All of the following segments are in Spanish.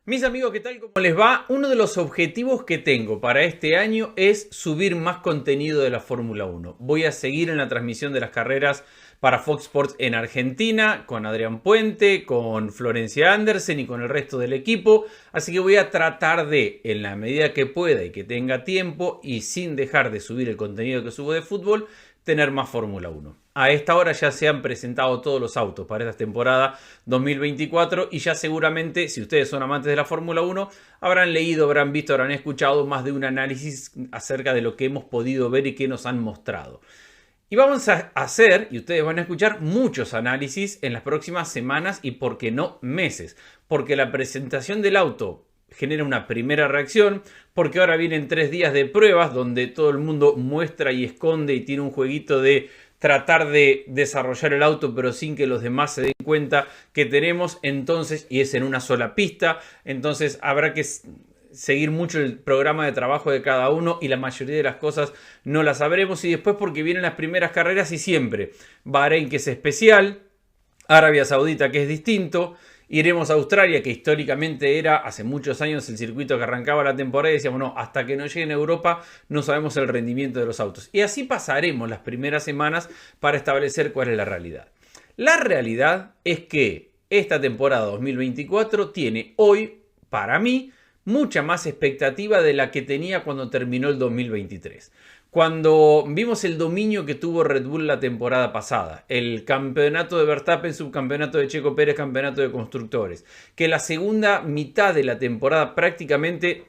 Mis amigos, ¿qué tal? ¿Cómo les va? Uno de los objetivos que tengo para este año es subir más contenido de la Fórmula 1. Voy a seguir en la transmisión de las carreras para Fox Sports en Argentina, con Adrián Puente, con Florencia Andersen y con el resto del equipo. Así que voy a tratar de, en la medida que pueda y que tenga tiempo, y sin dejar de subir el contenido que subo de fútbol, tener más Fórmula 1. A esta hora ya se han presentado todos los autos para esta temporada 2024 y ya seguramente, si ustedes son amantes de la Fórmula 1, habrán leído, habrán visto, habrán escuchado más de un análisis acerca de lo que hemos podido ver y que nos han mostrado. Y vamos a hacer, y ustedes van a escuchar, muchos análisis en las próximas semanas y, por qué no, meses. Porque la presentación del auto genera una primera reacción, porque ahora vienen 3 días de pruebas donde todo el mundo muestra y esconde y tiene un jueguito de tratar de desarrollar el auto pero sin que los demás se den cuenta que tenemos, entonces, y es en una sola pista, entonces habrá que seguir mucho el programa de trabajo de cada uno y la mayoría de las cosas no las sabremos. Y después porque vienen las primeras carreras y siempre Bahrein, que es especial, Arabia Saudita, que es distinto, iremos a Australia, que históricamente era hace muchos años el circuito que arrancaba la temporada y decíamos, no, hasta que no lleguen a Europa no sabemos el rendimiento de los autos. Y así pasaremos las primeras semanas para establecer cuál es la realidad. La realidad es que esta temporada 2024 tiene hoy, para mí, mucha más expectativa de la que tenía cuando terminó el 2023. Cuando vimos el dominio que tuvo Red Bull la temporada pasada, el campeonato de Verstappen, subcampeonato de Checo Pérez, campeonato de constructores, que la segunda mitad de la temporada prácticamente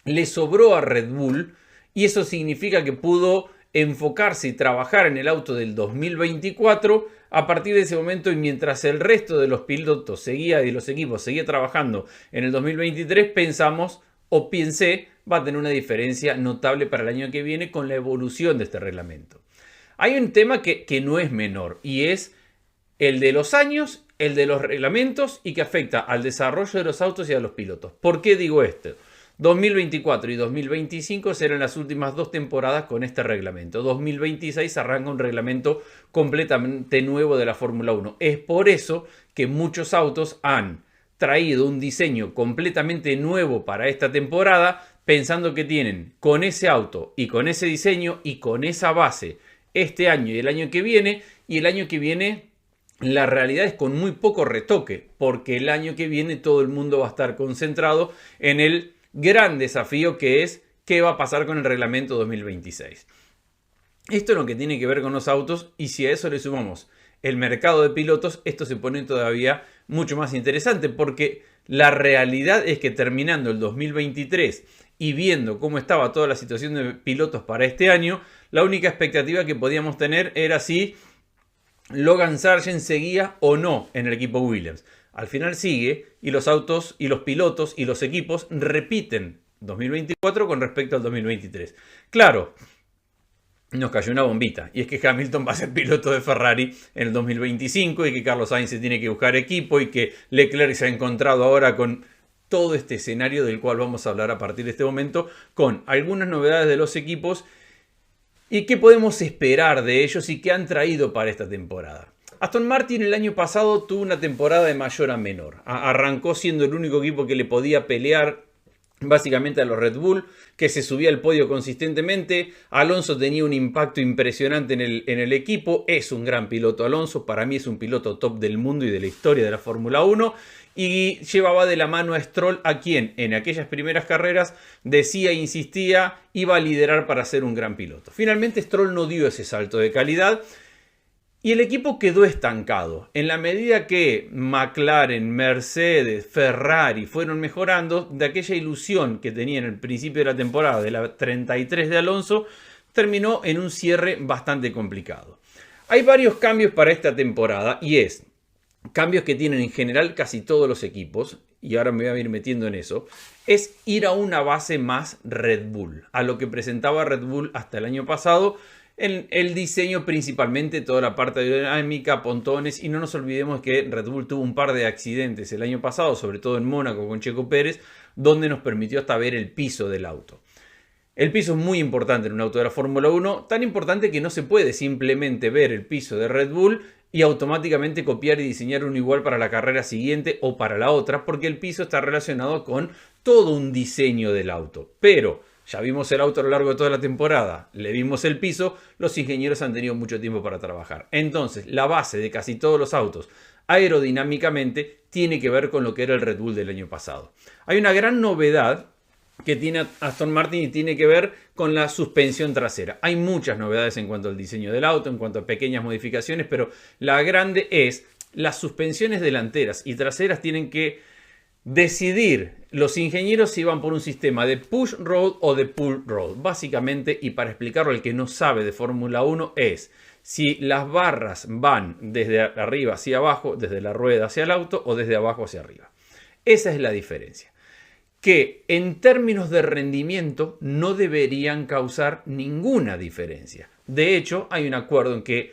le sobró a Red Bull, y eso significa que pudo enfocarse y trabajar en el auto del 2024 a partir de ese momento, y mientras el resto de los pilotos seguía y los equipos seguía trabajando en el 2023, pensamos o pensé va a tener una diferencia notable para el año que viene con la evolución de este reglamento. Hay un tema que no es menor y es el de los años, el de los reglamentos y que afecta al desarrollo de los autos y a los pilotos. ¿Por qué digo esto? 2024 y 2025 serán las últimas 2 temporadas con este reglamento. 2026 arranca un reglamento completamente nuevo de la Fórmula 1. Es por eso que muchos autos han traído un diseño completamente nuevo para esta temporada, pensando que tienen con ese auto y con ese diseño y con esa base este año y el año que viene. Y el año que viene la realidad es con muy poco retoque, porque el año que viene todo el mundo va a estar concentrado en el gran desafío que es qué va a pasar con el reglamento 2026. Esto es lo que tiene que ver con los autos, y si a eso le sumamos el mercado de pilotos, esto se pone todavía mucho más interesante, porque la realidad es que terminando el 2023 y viendo cómo estaba toda la situación de pilotos para este año, la única expectativa que podíamos tener era si Logan Sargent seguía o no en el equipo Williams. Al final sigue, y los autos y los pilotos y los equipos repiten 2024 con respecto al 2023. Claro, nos cayó una bombita, y es que Hamilton va a ser piloto de Ferrari en el 2025 y que Carlos Sainz se tiene que buscar equipo y que Leclerc se ha encontrado ahora con todo este escenario del cual vamos a hablar a partir de este momento, con algunas novedades de los equipos y qué podemos esperar de ellos y qué han traído para esta temporada. Aston Martin el año pasado tuvo una temporada de mayor a menor. Arrancó siendo el único equipo que le podía pelear básicamente a los Red Bull, que se subía al podio consistentemente. Alonso tenía un impacto impresionante en el equipo. Es un gran piloto Alonso, para mí es un piloto top del mundo y de la historia de la Fórmula 1. Y llevaba de la mano a Stroll, a quien en aquellas primeras carreras decía, insistía, iba a liderar para ser un gran piloto. Finalmente Stroll no dio ese salto de calidad y el equipo quedó estancado. En la medida que McLaren, Mercedes, Ferrari fueron mejorando, de aquella ilusión que tenía en el principio de la temporada de la 33 de Alonso, terminó en un cierre bastante complicado. Hay varios cambios para esta temporada, y es cambios que tienen en general casi todos los equipos, y ahora me voy a ir metiendo en eso, es ir a una base más Red Bull, a lo que presentaba Red Bull hasta el año pasado, en el diseño principalmente, toda la parte aerodinámica, pontones, y no nos olvidemos que Red Bull tuvo un par de accidentes el año pasado, sobre todo en Mónaco con Checo Pérez, donde nos permitió hasta ver el piso del auto. El piso es muy importante en un auto de la Fórmula 1, tan importante que no se puede simplemente ver el piso de Red Bull y automáticamente copiar y diseñar uno igual para la carrera siguiente o para la otra, porque el piso está relacionado con todo un diseño del auto. Pero ya vimos el auto a lo largo de toda la temporada, le vimos el piso, los ingenieros han tenido mucho tiempo para trabajar. Entonces, la base de casi todos los autos aerodinámicamente tiene que ver con lo que era el Red Bull del año pasado. Hay una gran novedad que tiene Aston Martin y tiene que ver con la suspensión trasera. Hay muchas novedades en cuanto al diseño del auto, en cuanto a pequeñas modificaciones, pero la grande es las suspensiones delanteras y traseras tienen que decidir los ingenieros si van por un sistema de push rod o de pull rod. Básicamente, y para explicarlo al que no sabe de Fórmula 1, es si las barras van desde arriba hacia abajo, desde la rueda hacia el auto o desde abajo hacia arriba. Esa es la diferencia. Que en términos de rendimiento no deberían causar ninguna diferencia. De hecho, hay un acuerdo en que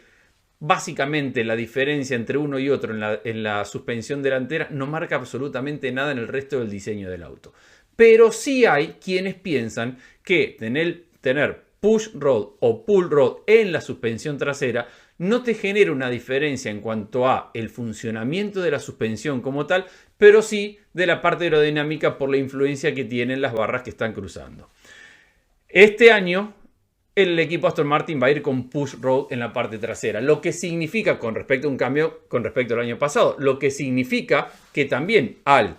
básicamente la diferencia entre uno y otro en la suspensión delantera no marca absolutamente nada en el resto del diseño del auto. Pero sí hay quienes piensan que tener push rod o pull rod en la suspensión trasera no te genera una diferencia en cuanto a el funcionamiento de la suspensión como tal, pero sí de la parte aerodinámica por la influencia que tienen las barras que están cruzando. Este año el equipo Aston Martin va a ir con push rod en la parte trasera, lo que significa, con respecto a un cambio con respecto al año pasado, lo que significa que también al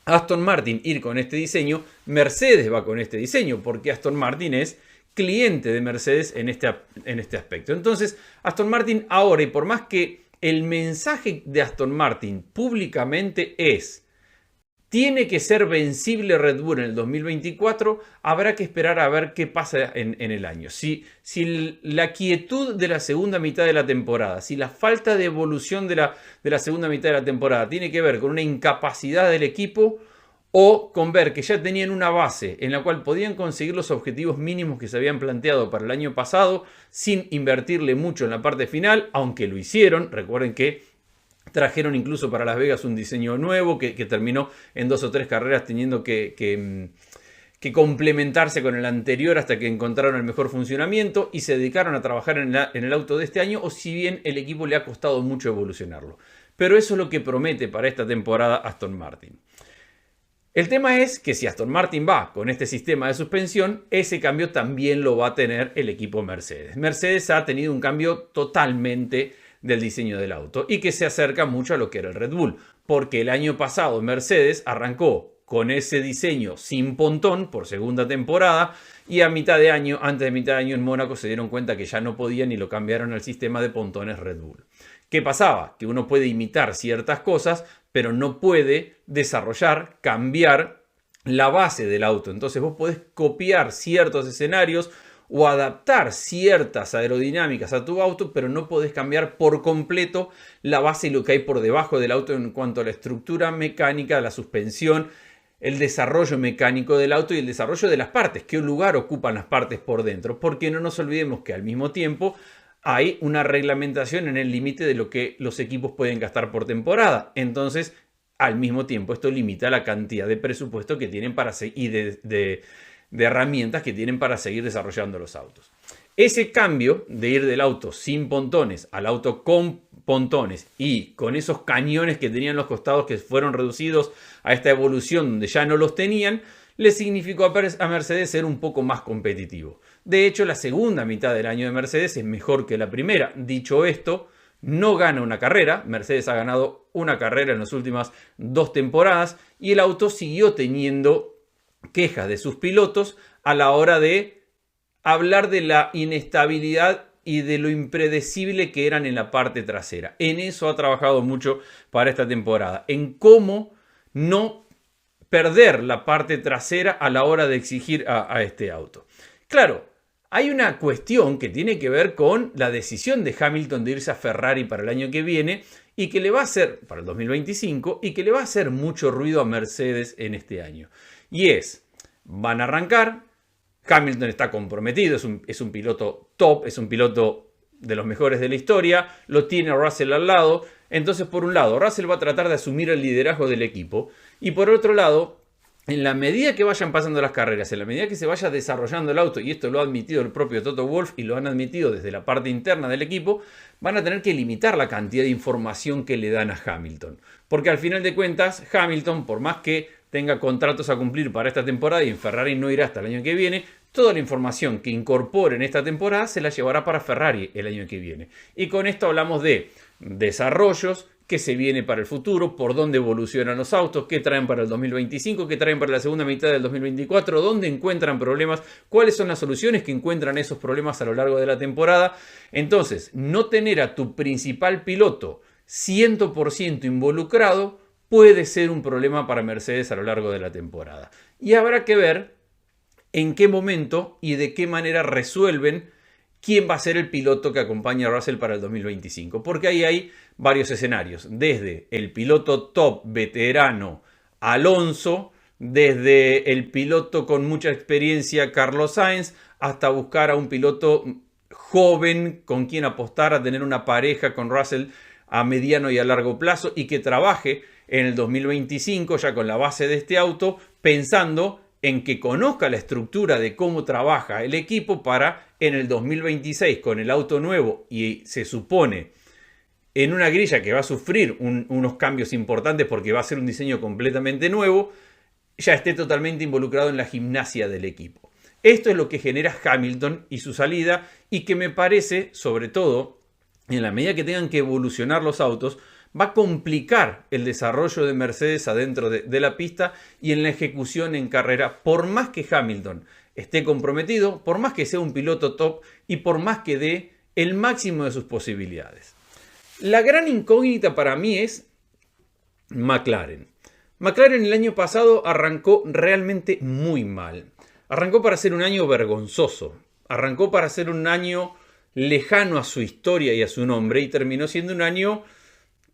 Aston Martin ir con este diseño, Mercedes va con este diseño, porque Aston Martin es cliente de Mercedes en este aspecto. Entonces, Aston Martin ahora, y por más que el mensaje de Aston Martin públicamente es tiene que ser vencible Red Bull en el 2024, habrá que esperar a ver qué pasa en el año. Si la quietud de la segunda mitad de la temporada, si la falta de evolución de la segunda mitad de la temporada tiene que ver con una incapacidad del equipo o con ver que ya tenían una base en la cual podían conseguir los objetivos mínimos que se habían planteado para el año pasado sin invertirle mucho en la parte final, aunque lo hicieron. Recuerden que trajeron incluso para Las Vegas un diseño nuevo que terminó en 2 o 3 carreras teniendo que complementarse con el anterior hasta que encontraron el mejor funcionamiento y se dedicaron a trabajar en el auto de este año, o si bien el equipo le ha costado mucho evolucionarlo. Pero eso es lo que promete para esta temporada Aston Martin. El tema es que si Aston Martin va con este sistema de suspensión, ese cambio también lo va a tener el equipo Mercedes. Mercedes ha tenido un cambio totalmente del diseño del auto y que se acerca mucho a lo que era el Red Bull, porque el año pasado Mercedes arrancó con ese diseño sin pontón por segunda temporada y a mitad de año, antes de mitad de año en Mónaco se dieron cuenta que ya no podían y lo cambiaron al sistema de pontones Red Bull. ¿Qué pasaba? Que uno puede imitar ciertas cosas, pero no puede desarrollar, cambiar la base del auto. Entonces vos podés copiar ciertos escenarios o adaptar ciertas aerodinámicas a tu auto, pero no podés cambiar por completo la base y lo que hay por debajo del auto en cuanto a la estructura mecánica, la suspensión, el desarrollo mecánico del auto y el desarrollo de las partes. ¿Qué lugar ocupan las partes por dentro? Porque no nos olvidemos que al mismo tiempo hay una reglamentación en el límite de lo que los equipos pueden gastar por temporada. Entonces, al mismo tiempo, esto limita la cantidad de presupuesto que tienen para y de herramientas que tienen para seguir desarrollando los autos. Ese cambio de ir del auto sin pontones al auto con pontones y con esos cañones que tenían los costados que fueron reducidos a esta evolución donde ya no los tenían, le significó a Mercedes ser un poco más competitivo. De hecho, la segunda mitad del año de Mercedes es mejor que la primera. Dicho esto, no gana una carrera. Mercedes ha ganado una carrera en las últimas 2 temporadas y el auto siguió teniendo quejas de sus pilotos a la hora de hablar de la inestabilidad y de lo impredecible que eran en la parte trasera. En eso ha trabajado mucho para esta temporada, en cómo no perder la parte trasera a la hora de exigir a este auto. Claro, hay una cuestión que tiene que ver con la decisión de Hamilton de irse a Ferrari para el año que viene y que le va a hacer, para el 2025, y que le va a hacer mucho ruido a Mercedes en este año. Y van a arrancar, Hamilton está comprometido, es un piloto top, es un piloto de los mejores de la historia, lo tiene Russell al lado. Entonces, por un lado, Russell va a tratar de asumir el liderazgo del equipo y por otro lado, en la medida que vayan pasando las carreras, en la medida que se vaya desarrollando el auto, y esto lo ha admitido el propio Toto Wolff y lo han admitido desde la parte interna del equipo, van a tener que limitar la cantidad de información que le dan a Hamilton. Porque al final de cuentas, Hamilton, por más que tenga contratos a cumplir para esta temporada y en Ferrari no irá hasta el año que viene, toda la información que incorpore en esta temporada se la llevará para Ferrari el año que viene. Y con esto hablamos de desarrollos, qué se viene para el futuro, por dónde evolucionan los autos, qué traen para el 2025, qué traen para la segunda mitad del 2024, dónde encuentran problemas, cuáles son las soluciones que encuentran esos problemas a lo largo de la temporada. Entonces, no tener a tu principal piloto 100% involucrado puede ser un problema para Mercedes a lo largo de la temporada. Y habrá que ver en qué momento y de qué manera resuelven quién va a ser el piloto que acompaña a Russell para el 2025. Porque ahí hay varios escenarios. Desde el piloto top veterano Alonso, desde el piloto con mucha experiencia Carlos Sainz, hasta buscar a un piloto joven con quien apostar a tener una pareja con Russell a mediano y a largo plazo y que trabaje en el 2025 ya con la base de este auto, pensando en que conozca la estructura de cómo trabaja el equipo para en el 2026 con el auto nuevo y se supone en una grilla que va a sufrir unos cambios importantes porque va a ser un diseño completamente nuevo, ya esté totalmente involucrado en la gimnasia del equipo. Esto es lo que genera Hamilton y su salida y que me parece, sobre todo, en la medida que tengan que evolucionar los autos, va a complicar el desarrollo de Mercedes adentro de la pista y en la ejecución en carrera, por más que Hamilton esté comprometido, por más que sea un piloto top y por más que dé el máximo de sus posibilidades. La gran incógnita para mí es McLaren. McLaren el año pasado arrancó realmente muy mal. Arrancó para ser un año vergonzoso. Arrancó para ser un año lejano a su historia y a su nombre y terminó siendo un año,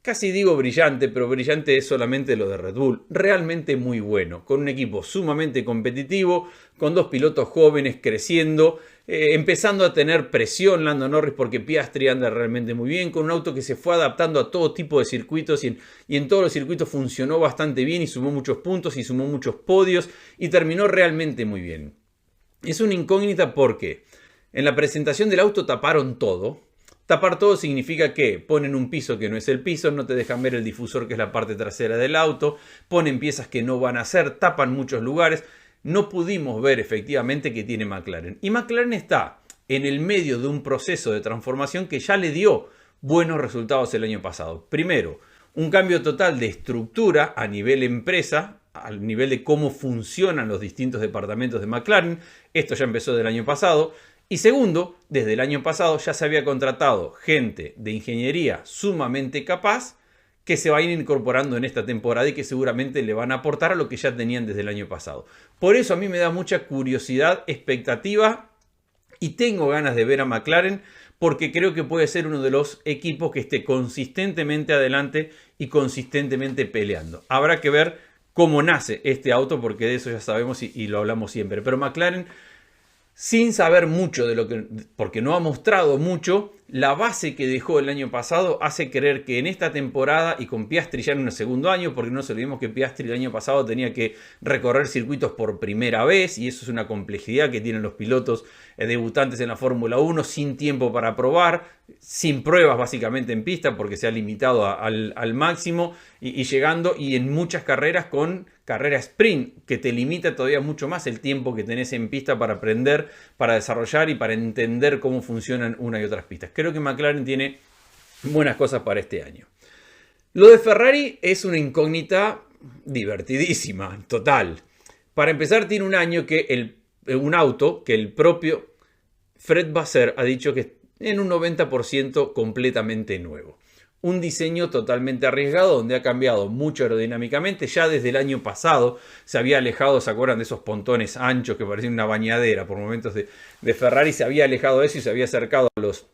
casi digo brillante, pero brillante es solamente lo de Red Bull. Realmente muy bueno, con un equipo sumamente competitivo, con dos pilotos jóvenes creciendo, empezando a tener presión Lando Norris porque Piastri anda realmente muy bien, con un auto que se fue adaptando a todo tipo de circuitos y en todos los circuitos funcionó bastante bien y sumó muchos puntos y sumó muchos podios y terminó realmente muy bien. Es una incógnita porque en la presentación del auto taparon todo. Tapar todo significa que ponen un piso que no es el piso, no te dejan ver el difusor que es la parte trasera del auto, ponen piezas que no van a ser, tapan muchos lugares. No pudimos ver efectivamente qué tiene McLaren. Y McLaren está en el medio de un proceso de transformación que ya le dio buenos resultados el año pasado. Primero, un cambio total de estructura a nivel empresa, al nivel de cómo funcionan los distintos departamentos de McLaren. Esto ya empezó del año pasado. Y segundo, desde el año pasado ya se había contratado gente de ingeniería sumamente capaz que se va a ir incorporando en esta temporada y que seguramente le van a aportar a lo que ya tenían desde el año pasado. Por eso a mí me da mucha curiosidad, expectativa y tengo ganas de ver a McLaren porque creo que puede ser uno de los equipos que esté consistentemente adelante y consistentemente peleando. Habrá que ver cómo nace este auto porque de eso ya sabemos y lo hablamos siempre. Pero McLaren, sin saber mucho de lo que, porque no ha mostrado mucho, la base que dejó el año pasado hace creer que en esta temporada y con Piastri ya en un segundo año, porque no nos olvidemos que Piastri el año pasado tenía que recorrer circuitos por primera vez y eso es una complejidad que tienen los pilotos debutantes en la Fórmula 1 sin tiempo para probar, sin pruebas básicamente en pista porque se ha limitado al máximo y llegando y en muchas carreras con carrera sprint que te limita todavía mucho más el tiempo que tenés en pista para aprender, para desarrollar y para entender cómo funcionan una y otras pistas. Creo que McLaren tiene buenas cosas para este año. Lo de Ferrari es una incógnita divertidísima, total. Para empezar, tiene un año que un auto que el propio Fred Vasseur ha dicho que es en un 90% completamente nuevo. Un diseño totalmente arriesgado donde ha cambiado mucho aerodinámicamente. Ya desde el año pasado se había alejado, ¿se acuerdan de esos pontones anchos que parecían una bañadera por momentos de Ferrari? Se había alejado de eso y se había acercado a los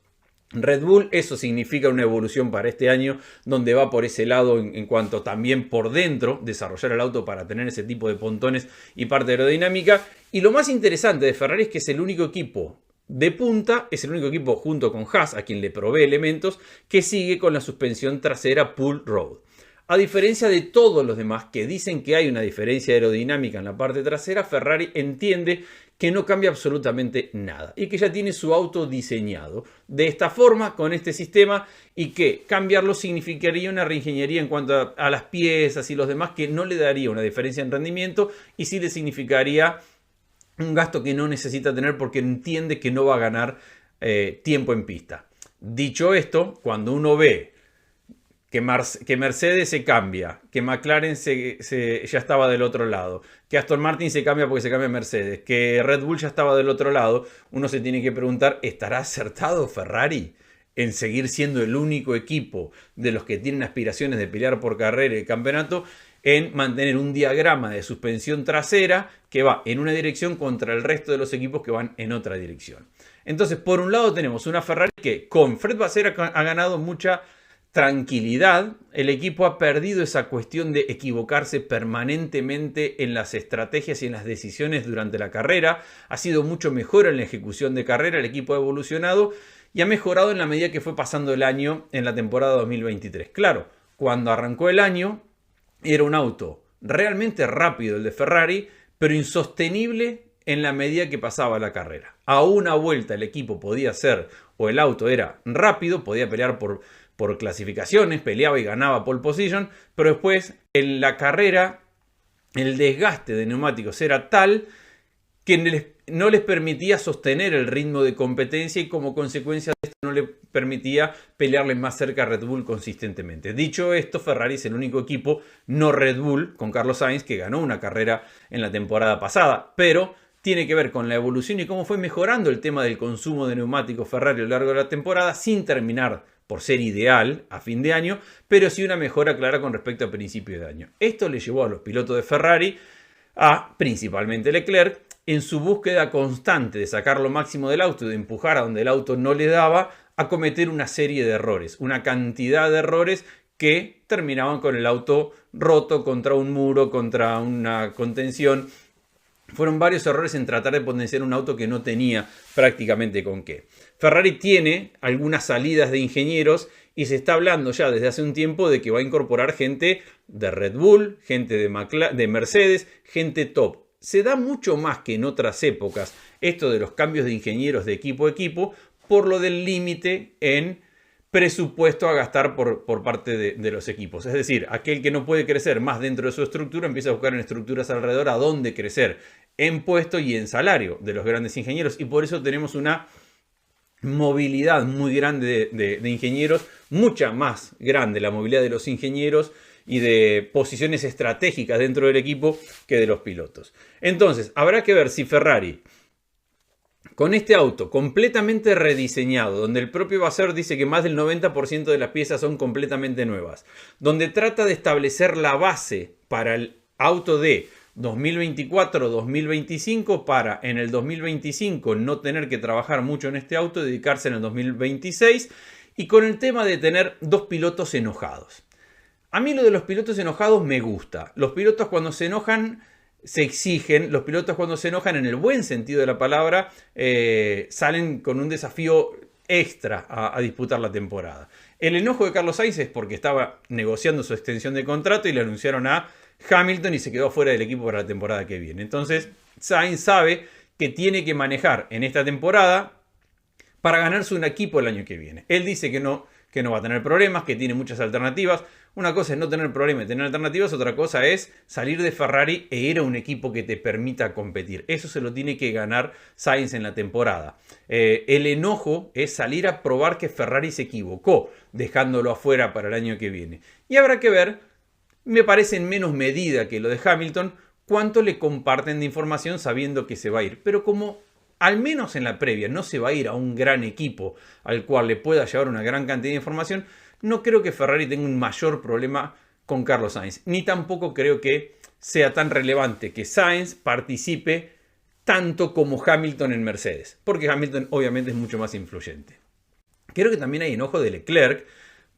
Red Bull. Eso significa una evolución para este año donde va por ese lado en cuanto también por dentro desarrollar el auto para tener ese tipo de pontones y parte aerodinámica. Y lo más interesante de Ferrari es que es el único equipo de punta, es el único equipo junto con Haas, a quien le provee elementos, que sigue con la suspensión trasera pull rod. A diferencia de todos los demás que dicen que hay una diferencia aerodinámica en la parte trasera, Ferrari entiende que no cambia absolutamente nada y que ya tiene su auto diseñado de esta forma, con este sistema, y que cambiarlo significaría una reingeniería en cuanto a las piezas y los demás, que no le daría una diferencia en rendimiento y sí le significaría un gasto que no necesita tener porque entiende que no va a ganar tiempo en pista. Dicho esto, cuando uno ve que Mercedes se cambia, que McLaren ya estaba del otro lado, que Aston Martin se cambia porque se cambia Mercedes, que Red Bull ya estaba del otro lado, uno se tiene que preguntar, ¿estará acertado Ferrari en seguir siendo el único equipo de los que tienen aspiraciones de pelear por carrera y campeonato, en mantener un diagrama de suspensión trasera que va en una dirección contra el resto de los equipos que van en otra dirección? Entonces, por un lado tenemos una Ferrari que con Fred Vasseur ha ganado mucha tranquilidad. El equipo ha perdido esa cuestión de equivocarse permanentemente en las estrategias y en las decisiones durante la carrera. Ha sido mucho mejor en la ejecución de carrera, el equipo ha evolucionado y ha mejorado en la medida que fue pasando el año en la temporada 2023. Claro, cuando arrancó el año era un auto realmente rápido el de Ferrari, pero insostenible en la medida que pasaba la carrera. A una vuelta el equipo podía ser, o el auto era rápido, podía pelear por clasificaciones, peleaba y ganaba pole position, pero después en la carrera el desgaste de neumáticos era tal que no les permitía sostener el ritmo de competencia y como consecuencia de esto no le permitía pelearle más cerca a Red Bull consistentemente. Dicho esto, Ferrari es el único equipo, no Red Bull, con Carlos Sainz, que ganó una carrera en la temporada pasada, pero tiene que ver con la evolución y cómo fue mejorando el tema del consumo de neumáticos Ferrari a lo largo de la temporada, sin terminar por ser ideal a fin de año, pero sí una mejora clara con respecto a principio de año. Esto le llevó a los pilotos de Ferrari, principalmente Leclerc, en su búsqueda constante de sacar lo máximo del auto y de empujar a donde el auto no le daba, a cometer una serie de errores, una cantidad de errores que terminaban con el auto roto contra un muro, contra una contención. Fueron varios errores en tratar de potenciar un auto que no tenía prácticamente con qué. Ferrari tiene algunas salidas de ingenieros y se está hablando ya desde hace un tiempo de que va a incorporar gente de Red Bull, gente de Mercedes, gente top. Se da mucho más que en otras épocas esto de los cambios de ingenieros de equipo a equipo por lo del límite en presupuesto a gastar por parte de los equipos. Es decir, aquel que no puede crecer más dentro de su estructura empieza a buscar en estructuras alrededor a dónde crecer en puesto y en salario de los grandes ingenieros, y por eso tenemos una movilidad muy grande de ingenieros, mucha más grande la movilidad de los ingenieros y de posiciones estratégicas dentro del equipo que de los pilotos. Entonces, habrá que ver si Ferrari, con este auto completamente rediseñado, donde el propio Vasseur dice que más del 90% de las piezas son completamente nuevas, donde trata de establecer la base para el auto de 2024-2025 para en el 2025 no tener que trabajar mucho en este auto y dedicarse en el 2026, y con el tema de tener dos pilotos enojados. A mí lo de los pilotos enojados me gusta. Los pilotos cuando se enojan se exigen, los pilotos cuando se enojan en el buen sentido de la palabra salen con un desafío extra a disputar la temporada. El enojo de Carlos Sainz es porque estaba negociando su extensión de contrato y le anunciaron a Hamilton y se quedó fuera del equipo para la temporada que viene. Entonces Sainz sabe que tiene que manejar en esta temporada para ganarse un equipo el año que viene. Él dice que no va a tener problemas, que tiene muchas alternativas. Una cosa es no tener problemas y tener alternativas, otra cosa es salir de Ferrari e ir a un equipo que te permita competir. Eso se lo tiene que ganar Sainz en la temporada. El enojo es salir a probar que Ferrari se equivocó, dejándolo afuera para el año que viene. Y habrá que ver, me parece en menos medida que lo de Hamilton, cuánto le comparten de información sabiendo que se va a ir. Pero como al menos en la previa no se va a ir a un gran equipo al cual le pueda llevar una gran cantidad de información, no creo que Ferrari tenga un mayor problema con Carlos Sainz. Ni tampoco creo que sea tan relevante que Sainz participe tanto como Hamilton en Mercedes, porque Hamilton obviamente es mucho más influyente. Creo que también hay enojo de Leclerc,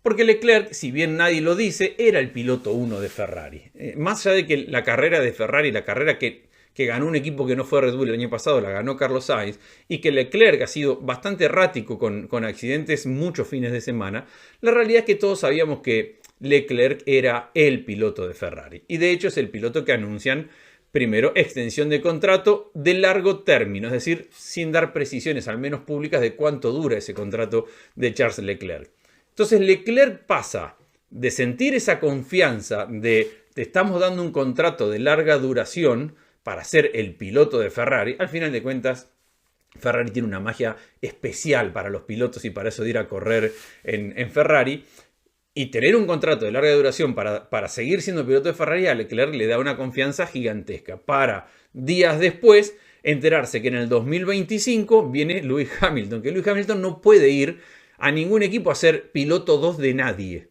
porque Leclerc, si bien nadie lo dice, era el piloto 1 de Ferrari. Más allá de que la carrera de Ferrari, la carrera que ganó un equipo que no fue Red Bull el año pasado, la ganó Carlos Sainz, y que Leclerc ha sido bastante errático con accidentes muchos fines de semana, la realidad es que todos sabíamos que Leclerc era el piloto de Ferrari. Y de hecho es el piloto que anuncian primero extensión de contrato de largo término, es decir, sin dar precisiones, al menos públicas, de cuánto dura ese contrato de Charles Leclerc. Entonces Leclerc pasa de sentir esa confianza de te estamos dando un contrato de larga duración para ser el piloto de Ferrari. Al final de cuentas, Ferrari tiene una magia especial para los pilotos y para eso de ir a correr en Ferrari. Y tener un contrato de larga duración para seguir siendo piloto de Ferrari a Leclerc le da una confianza gigantesca. Para días después enterarse que en el 2025 viene Lewis Hamilton. Que Lewis Hamilton no puede ir a ningún equipo a ser piloto 2 de nadie.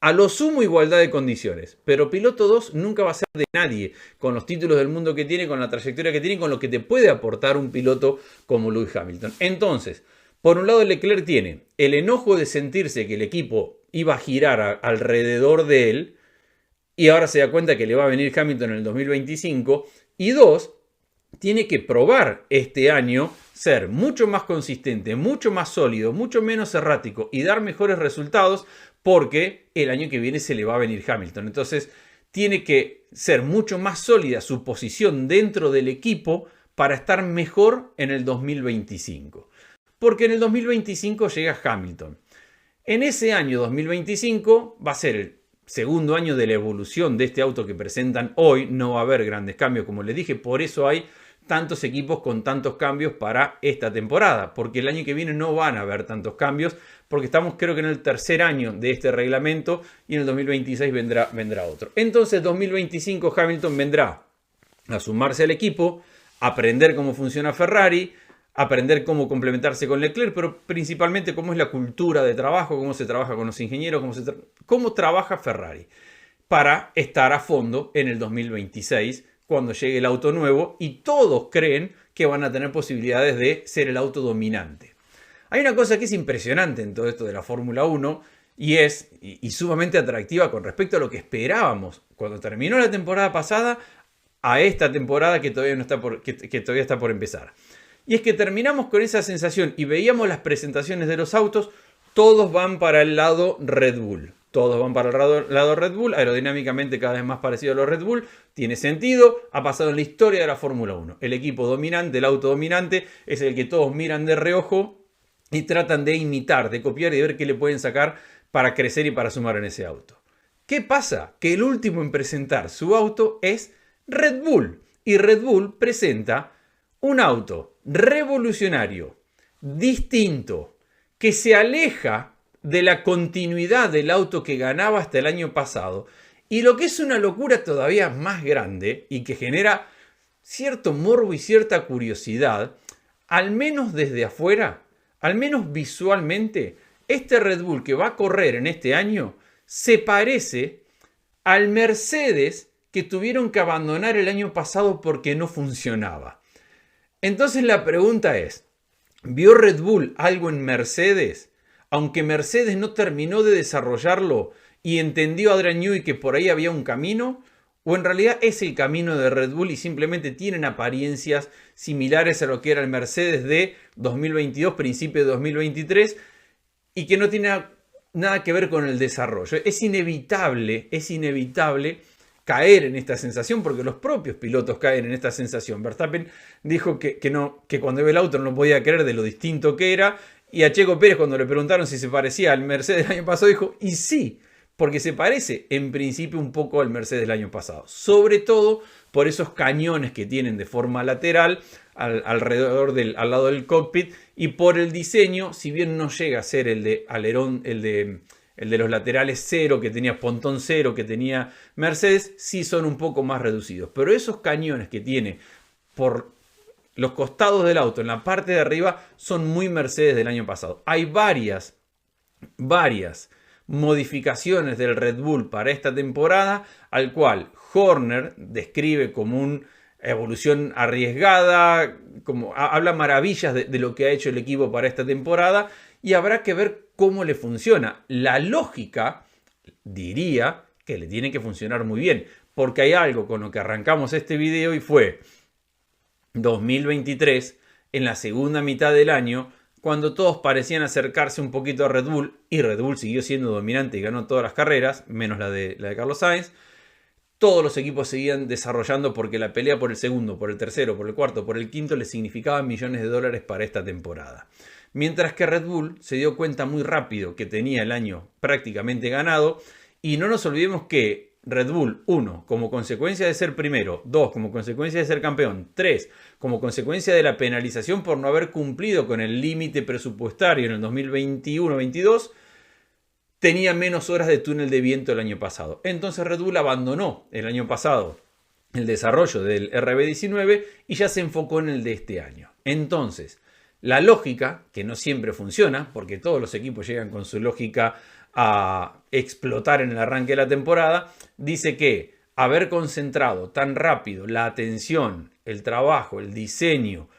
A lo sumo igualdad de condiciones. Pero piloto 2 nunca va a ser de nadie. Con los títulos del mundo que tiene, con la trayectoria que tiene, con lo que te puede aportar un piloto como Lewis Hamilton. Entonces, por un lado Leclerc tiene el enojo de sentirse que el equipo iba a girar alrededor de él y ahora se da cuenta que le va a venir Hamilton en el 2025. Y dos, tiene que probar este año ser mucho más consistente, mucho más sólido, mucho menos errático y dar mejores resultados porque el año que viene se le va a venir Hamilton. Entonces tiene que ser mucho más sólida su posición dentro del equipo para estar mejor en el 2025. Porque en el 2025 llega Hamilton. En ese año 2025 va a ser el segundo año de la evolución de este auto que presentan hoy. No va a haber grandes cambios, como les dije. Por eso hay tantos equipos con tantos cambios para esta temporada. Porque el año que viene no van a haber tantos cambios. Porque estamos creo que en el tercer año de este reglamento. Y en el 2026 vendrá otro. Entonces 2025 Hamilton vendrá a sumarse al equipo. A aprender cómo funciona Ferrari. Aprender cómo complementarse con Leclerc, pero principalmente cómo es la cultura de trabajo, cómo se trabaja con los ingenieros, cómo trabaja Ferrari, para estar a fondo en el 2026, cuando llegue el auto nuevo y todos creen que van a tener posibilidades de ser el auto dominante. Hay una cosa que es impresionante en todo esto de la Fórmula 1 y es sumamente atractiva con respecto a lo que esperábamos cuando terminó la temporada pasada a esta temporada que todavía está por empezar. Y es que terminamos con esa sensación y veíamos las presentaciones de los autos, todos van para el lado Red Bull. Todos van para el lado Red Bull, aerodinámicamente cada vez más parecido a los Red Bull. Tiene sentido, ha pasado en la historia de la Fórmula 1. El equipo dominante, el auto dominante, es el que todos miran de reojo y tratan de imitar, de copiar y de ver qué le pueden sacar para crecer y para sumar en ese auto. ¿Qué pasa? Que el último en presentar su auto es Red Bull. Y Red Bull presenta un auto revolucionario, distinto, que se aleja de la continuidad del auto que ganaba hasta el año pasado. Y lo que es una locura todavía más grande y que genera cierto morbo y cierta curiosidad, al menos desde afuera, al menos visualmente, este Red Bull que va a correr en este año se parece al Mercedes que tuvieron que abandonar el año pasado porque no funcionaba. Entonces la pregunta es, ¿vio Red Bull algo en Mercedes? Aunque Mercedes no terminó de desarrollarlo y entendió Adrian Newey que por ahí había un camino, ¿o en realidad es el camino de Red Bull y simplemente tienen apariencias similares a lo que era el Mercedes de 2022, principio de 2023, y que no tiene nada que ver con el desarrollo? Es inevitable caer en esta sensación, porque los propios pilotos caen en esta sensación. Verstappen dijo que cuando ve el auto no lo podía creer de lo distinto que era, y a Checo Pérez cuando le preguntaron si se parecía al Mercedes del año pasado dijo, y sí, porque se parece en principio un poco al Mercedes del año pasado, sobre todo por esos cañones que tienen de forma lateral alrededor al lado del cockpit, y por el diseño, si bien no llega a ser el de alerón, el de los laterales cero, que tenía pontón cero, que tenía Mercedes, sí son un poco más reducidos. Pero esos cañones que tiene por los costados del auto, en la parte de arriba, son muy Mercedes del año pasado. Hay varias modificaciones del Red Bull para esta temporada, al cual Horner describe como una evolución arriesgada, como habla maravillas de lo que ha hecho el equipo para esta temporada, y habrá que ver cómo le funciona. La lógica diría que le tiene que funcionar muy bien, porque hay algo con lo que arrancamos este video y fue 2023, en la segunda mitad del año, cuando todos parecían acercarse un poquito a Red Bull, y Red Bull siguió siendo dominante y ganó todas las carreras, menos la de Carlos Sainz, todos los equipos seguían desarrollando porque la pelea por el segundo, por el tercero, por el cuarto, por el quinto les significaba millones de dólares para esta temporada. Mientras que Red Bull se dio cuenta muy rápido que tenía el año prácticamente ganado, y no nos olvidemos que Red Bull, 1, como consecuencia de ser primero, 2, como consecuencia de ser campeón, 3, como consecuencia de la penalización por no haber cumplido con el límite presupuestario en el 2021-22, tenía menos horas de túnel de viento el año pasado. Entonces Red Bull abandonó el año pasado el desarrollo del RB19 y ya se enfocó en el de este año. Entonces, la lógica, que no siempre funciona, porque todos los equipos llegan con su lógica a explotar en el arranque de la temporada, dice que haber concentrado tan rápido la atención, el trabajo, el diseño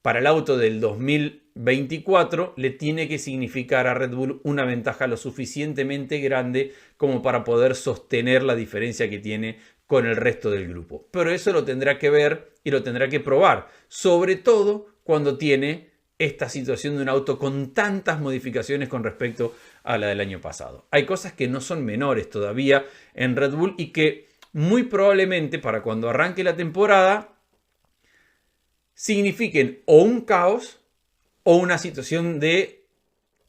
para el auto del 2024 le tiene que significar a Red Bull una ventaja lo suficientemente grande como para poder sostener la diferencia que tiene con el resto del grupo. Pero eso lo tendrá que ver y lo tendrá que probar, sobre todo cuando tiene esta situación de un auto con tantas modificaciones con respecto a la del año pasado. Hay cosas que no son menores todavía en Red Bull y que muy probablemente para cuando arranque la temporada signifiquen o un caos o una situación de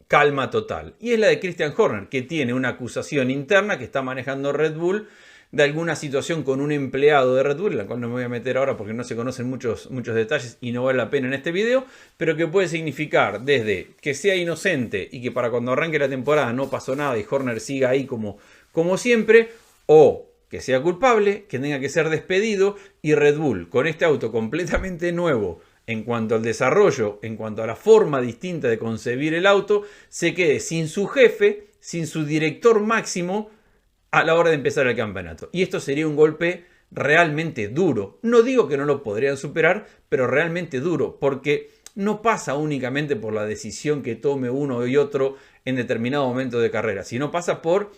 calma total. Y es la de Christian Horner, que tiene una acusación interna que está manejando Red Bull de alguna situación con un empleado de Red Bull, en la cual no me voy a meter ahora porque no se conocen muchos detalles y no vale la pena en este video, pero que puede significar desde que sea inocente y que para cuando arranque la temporada no pasó nada y Horner siga ahí como siempre, o que sea culpable, que tenga que ser despedido y Red Bull con este auto completamente nuevo en cuanto al desarrollo, en cuanto a la forma distinta de concebir el auto, se quede sin su jefe, sin su director máximo a la hora de empezar el campeonato. Y esto sería un golpe realmente duro. No digo que no lo podrían superar, pero realmente duro, porque no pasa únicamente por la decisión que tome uno y otro en determinado momento de carrera, sino pasa por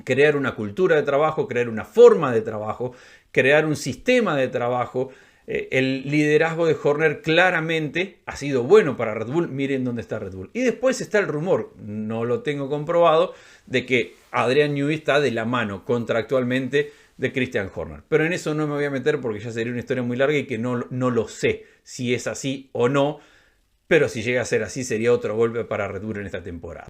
crear una cultura de trabajo, crear una forma de trabajo, crear un sistema de trabajo. El liderazgo de Horner claramente ha sido bueno para Red Bull. Miren dónde está Red Bull. Y después está el rumor, no lo tengo comprobado, de que Adrian Newey está de la mano contractualmente de Christian Horner. Pero en eso no me voy a meter porque ya sería una historia muy larga y que no lo sé si es así o no. Pero si llega a ser así sería otro golpe para Red Bull en esta temporada.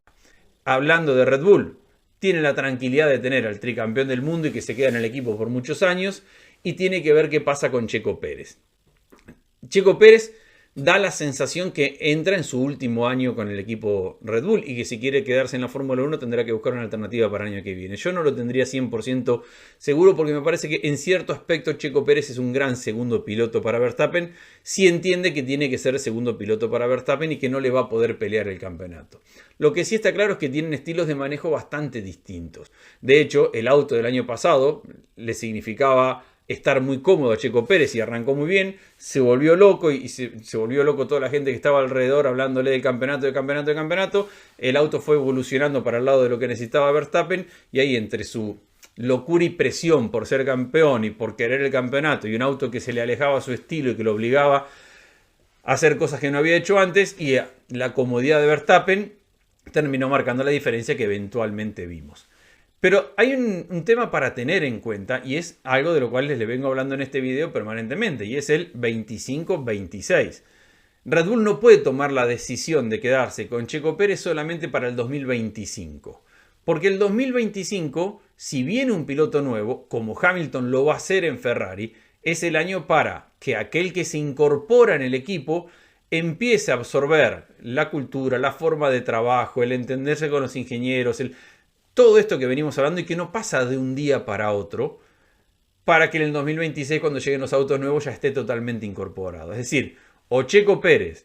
Hablando de Red Bull, tiene la tranquilidad de tener al tricampeón del mundo y que se queda en el equipo por muchos años. Y tiene que ver qué pasa con Checo Pérez. Checo Pérez da la sensación que entra en su último año con el equipo Red Bull y que si quiere quedarse en la Fórmula 1 tendrá que buscar una alternativa para el año que viene. Yo no lo tendría 100% seguro porque me parece que en cierto aspecto Checo Pérez es un gran segundo piloto para Verstappen si entiende que tiene que ser segundo piloto para Verstappen y que no le va a poder pelear el campeonato. Lo que sí está claro es que tienen estilos de manejo bastante distintos. De hecho, el auto del año pasado le significaba estar muy cómodo a Checo Pérez y arrancó muy bien, se volvió loco y se volvió loco toda la gente que estaba alrededor hablándole del campeonato. El auto fue evolucionando para el lado de lo que necesitaba Verstappen y ahí entre su locura y presión por ser campeón y por querer el campeonato y un auto que se le alejaba a su estilo y que lo obligaba a hacer cosas que no había hecho antes y la comodidad de Verstappen terminó marcando la diferencia que eventualmente vimos. Pero hay un tema para tener en cuenta y es algo de lo cual les vengo hablando en este video permanentemente y es el 25-26. Red Bull no puede tomar la decisión de quedarse con Checo Pérez solamente para el 2025. Porque el 2025, si viene un piloto nuevo, como Hamilton lo va a hacer en Ferrari, es el año para que aquel que se incorpora en el equipo empiece a absorber la cultura, la forma de trabajo, el entenderse con los ingenieros, todo esto que venimos hablando y que no pasa de un día para otro, para que en el 2026 cuando lleguen los autos nuevos ya esté totalmente incorporado. Es decir, o Checo Pérez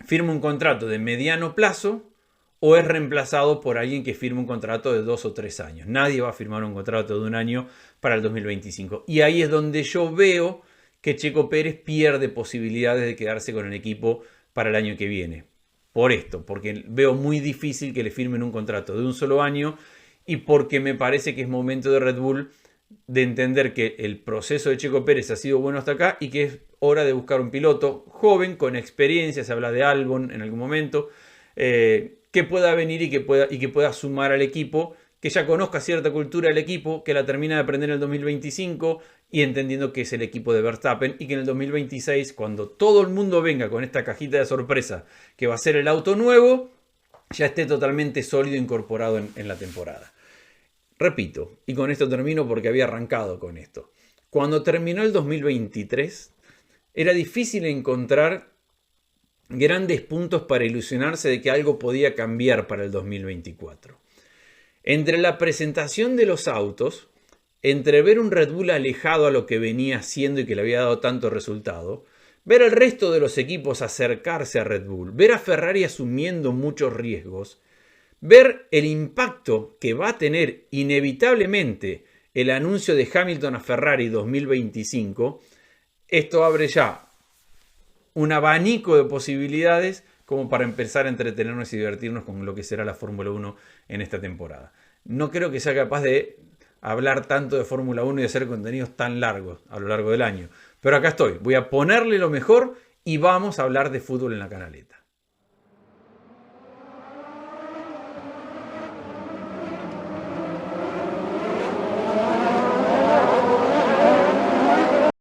firma un contrato de mediano plazo o es reemplazado por alguien que firme un contrato de 2 o 3 años. Nadie va a firmar un contrato de un año para el 2025. Y ahí es donde yo veo que Checo Pérez pierde posibilidades de quedarse con el equipo para el año que viene. Por esto, porque veo muy difícil que le firmen un contrato de un solo año y porque me parece que es momento de Red Bull de entender que el proceso de Checo Pérez ha sido bueno hasta acá y que es hora de buscar un piloto joven, con experiencia, se habla de Albon en algún momento, que pueda venir y que pueda sumar al equipo, que ya conozca cierta cultura del equipo, que la termina de aprender en el 2025 y entendiendo que es el equipo de Verstappen y que en el 2026, cuando todo el mundo venga con esta cajita de sorpresa que va a ser el auto nuevo, ya esté totalmente sólido incorporado en la temporada. Repito, y con esto termino porque había arrancado con esto. Cuando terminó el 2023, era difícil encontrar grandes puntos para ilusionarse de que algo podía cambiar para el 2024. Entre la presentación de los autos, entre ver un Red Bull alejado a lo que venía haciendo y que le había dado tanto resultado, ver al resto de los equipos acercarse a Red Bull, ver a Ferrari asumiendo muchos riesgos, ver el impacto que va a tener inevitablemente el anuncio de Hamilton a Ferrari 2025, esto abre ya un abanico de posibilidades como para empezar a entretenernos y divertirnos con lo que será la Fórmula 1 en esta temporada. No creo que sea capaz de hablar tanto de Fórmula 1 y de hacer contenidos tan largos a lo largo del año. Pero acá estoy, voy a ponerle lo mejor y vamos a hablar de fútbol en la canaleta.